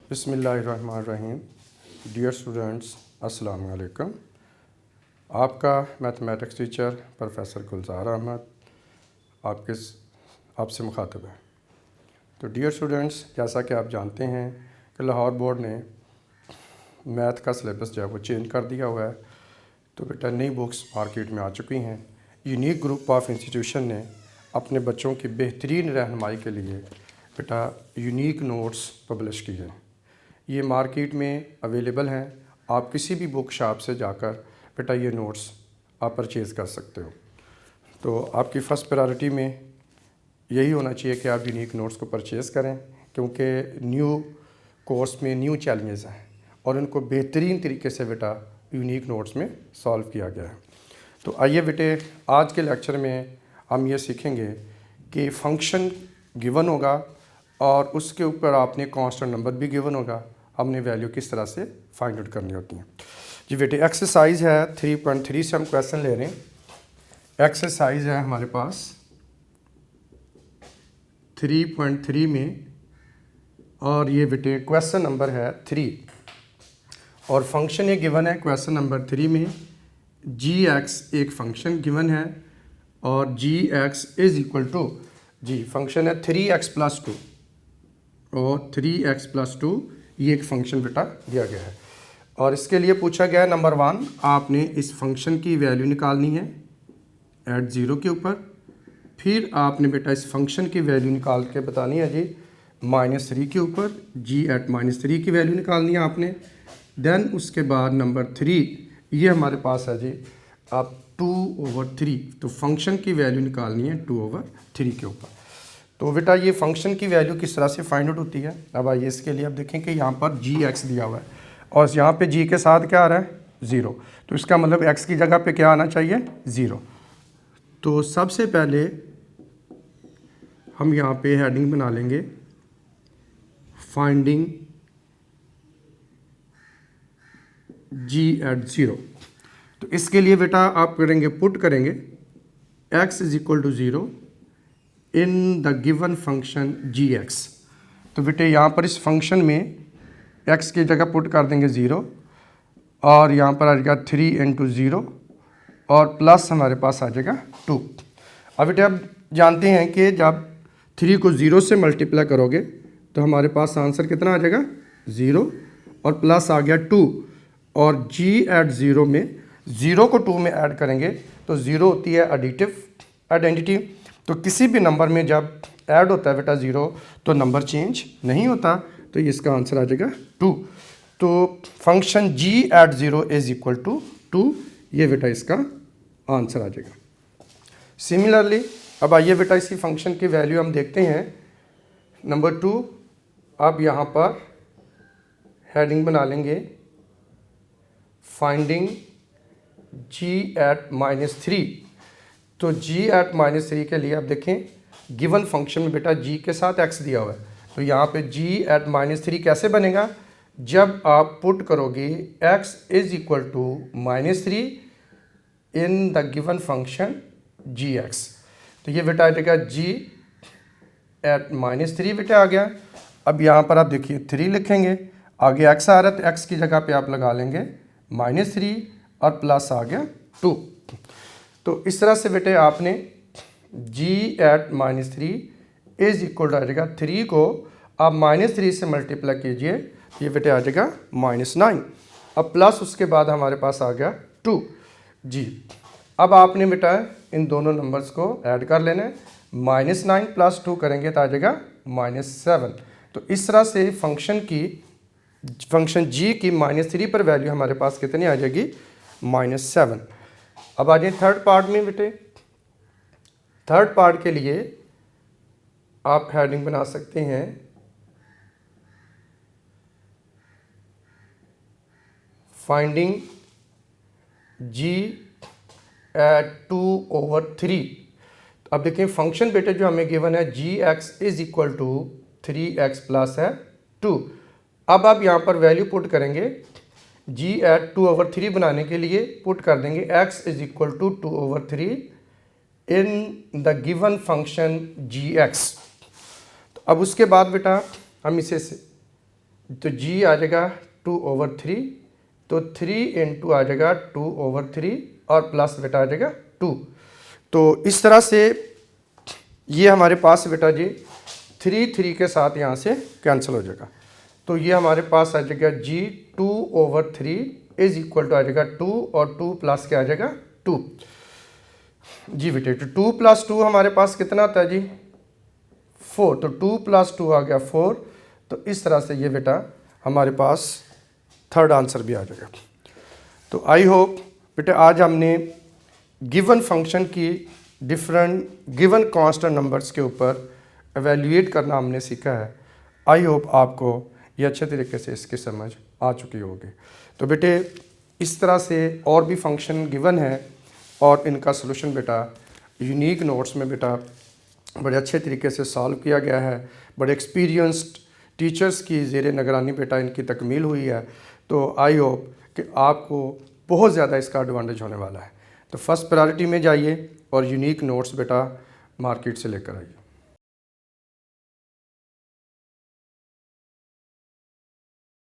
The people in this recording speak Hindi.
बिस्मिल्लाहिर्रहमानिर्रहीम। डियर स्टूडेंट्स, अस्सलाम वालेकुम। आपका मैथमेटिक्स टीचर प्रोफेसर गुलजार अहमद आपसे मुखातब है। तो डियर स्टूडेंट्स, जैसा कि आप जानते हैं कि लाहौर बोर्ड ने मैथ का सिलेबस जो है वो चेंज कर दिया हुआ है। तो बेटा नई बुक्स मार्केट में आ चुकी हैं। यूनिक ग्रुप ऑफ इंस्टीट्यूशन ने अपने बच्चों की बेहतरीन रहनुमाई के लिए बेटा यूनिक नोट्स पब्लिश किए हैं। ये मार्केट में अवेलेबल हैं। आप किसी भी बुक शॉप से जाकर बेटा ये नोट्स आप परचेज़ कर सकते हो। तो आपकी फ़र्स्ट प्रायोरिटी में यही होना चाहिए कि आप यूनिक नोट्स को परचेज़ करें, क्योंकि न्यू कोर्स में न्यू चैलेंजेस हैं और उनको बेहतरीन तरीके से बेटा यूनिक नोट्स में सॉल्व किया गया है। तो आइए बेटे, आज के लेक्चर में हम ये सीखेंगे कि फंक्शन गिवन होगा और उसके ऊपर आपने कांस्टेंट नंबर भी गिवन होगा। हमने वैल्यू किस तरह से फाइंड आउट करनी होती हैं। जी बेटे, एक्सरसाइज है 3.3 से हम क्वेश्चन ले रहे हैं। एक्सरसाइज है हमारे पास 3.3 में और ये बेटे क्वेश्चन नंबर है 3 और फंक्शन ये गिवन है क्वेश्चन नंबर 3 में। जी एक्स एक फंक्शन गिवन है और g x is equal to, g function है 3x + 2 और 3x + 2 ये एक फंक्शन बेटा दिया गया है। और इसके लिए पूछा गया है नंबर 1, आपने इस फंक्शन की वैल्यू निकालनी है एट 0 के ऊपर। फिर आपने बेटा इस फंक्शन की वैल्यू निकाल के बतानी है जी -3 के ऊपर। जी एट -3 की वैल्यू निकालनी है आपने। देन उसके बाद नंबर 3 ये हमारे पास है जी आप 2/3, तो फंक्शन की वैल्यू निकालनी है 2/3 के ऊपर। तो बेटा ये फंक्शन की वैल्यू किस तरह से फाइंड आउट होती है। अब आइए इसके लिए अब देखें कि यहाँ पर जी एक्स दिया हुआ है और यहाँ पे जी के साथ क्या आ रहा है 0, तो इसका मतलब एक्स की जगह पे क्या आना चाहिए 0। तो सबसे पहले हम यहाँ पे हेडिंग बना लेंगे फाइंडिंग जी एट 0। तो इसके लिए बेटा आप करेंगे पुट करेंगे x is equal to 0 in the given function g x. तो बेटे यहाँ पर इस फंक्शन में x की जगह पुट कर देंगे 0 और यहाँ पर आ जाएगा 3 × 0 और प्लस हमारे पास आ जाएगा 2। अब बेटे आप जानते हैं कि जब 3 को 0 से मल्टीप्लाई करोगे तो हमारे पास आंसर कितना आ जाएगा 0 और प्लस आ गया 2 और जी एट 0 में 0 को 2 में ऐड करेंगे तो 0 होती है एडिटिव आइडेंटिटी। तो किसी भी नंबर में जब ऐड होता है बेटा 0 तो नंबर चेंज नहीं होता, तो इसका आंसर आ जाएगा 2। तो function g at 0 is equal to 2, ये बेटा इसका आंसर आ जाएगा। सिमिलरली अब आइए बेटा इसी फंक्शन की वैल्यू हम देखते हैं नंबर 2। अब यहाँ पर हेडिंग बना लेंगे फाइंडिंग जी एट -3। तो g एट -3 के लिए आप देखें गिवन फंक्शन में बेटा g के साथ x दिया हुआ है, तो यहाँ पे g एट -3 कैसे बनेगा, जब आप पुट करोगे x is equal to -3 in the given function gx। तो ये बेटा आ जाएगा g एट -3 बेटा आ गया। अब यहाँ पर आप देखिए 3 लिखेंगे, आगे x आ रहा है तो x की जगह पे आप लगा लेंगे -3 और प्लस आ गया 2। तो इस तरह से बेटे आपने g at -3 is equal to आ जाएगा 3 को आप -3 से मल्टीप्लाई कीजिए, ये बेटे आ जाएगा -9। अब प्लस उसके बाद हमारे पास आ गया 2 जी। अब आपने बेटा इन दोनों नंबर्स को ऐड कर लेना है, -9 + 2 करेंगे तो आ जाएगा -7। तो इस तरह से फंक्शन g की -3 पर वैल्यू हमारे पास कितनी आ जाएगी -7। अब आ जाए थर्ड पार्ट में बेटे। थर्ड पार्ट के लिए आप हेडिंग बना सकते हैं फाइंडिंग g एट 2/3। अब देखिए फंक्शन बेटे जो हमें गिवन है g x is equal to 3x plus है 2। अब आप यहाँ पर वैल्यू पुट करेंगे g एट 2/3 बनाने के लिए पुट कर देंगे x is equal to 2/3 in the given function gx। तो अब उसके बाद बेटा हम इसे तो g आ जाएगा 2/3, तो 3 इंटू आ जाएगा 2/3 और प्लस बेटा आ जाएगा 2। तो इस तरह से ये हमारे पास बेटा जी 3 के साथ यहाँ से कैंसिल हो जाएगा। तो ये हमारे पास आ जाएगा g 2/3 इज इक्वल टू आ जाएगा 2 और 2 प्लस क्या आ जाएगा 2 जी बेटे। तो 2 + 2 हमारे पास कितना आता है जी 4, तो 2 + 2 आ गया 4। तो इस तरह से ये बेटा हमारे पास थर्ड आंसर भी आ जाएगा। तो आई होप बेटे आज हमने गिवन फंक्शन की डिफरेंट गिवन कांस्टेंट नंबर्स के ऊपर एवेल्यूएट करना हमने सीखा है। आई होप आपको ये अच्छे तरीके से इसकी समझ आ चुकी होगी। तो बेटे इस तरह से और भी फंक्शन गिवन है और इनका सलूशन बेटा यूनिक नोट्स में बेटा बड़े अच्छे तरीके से सॉल्व किया गया है। बड़े एक्सपीरियंस्ड टीचर्स की ज़ेरे निगरानी बेटा इनकी तकमील हुई है। तो आई होप कि आपको बहुत ज़्यादा इसका एडवांटेज होने वाला है। तो फर्स्ट प्रायोरिटी में जाइए और यूनिक नोट्स बेटा मार्केट से लेकर आइए।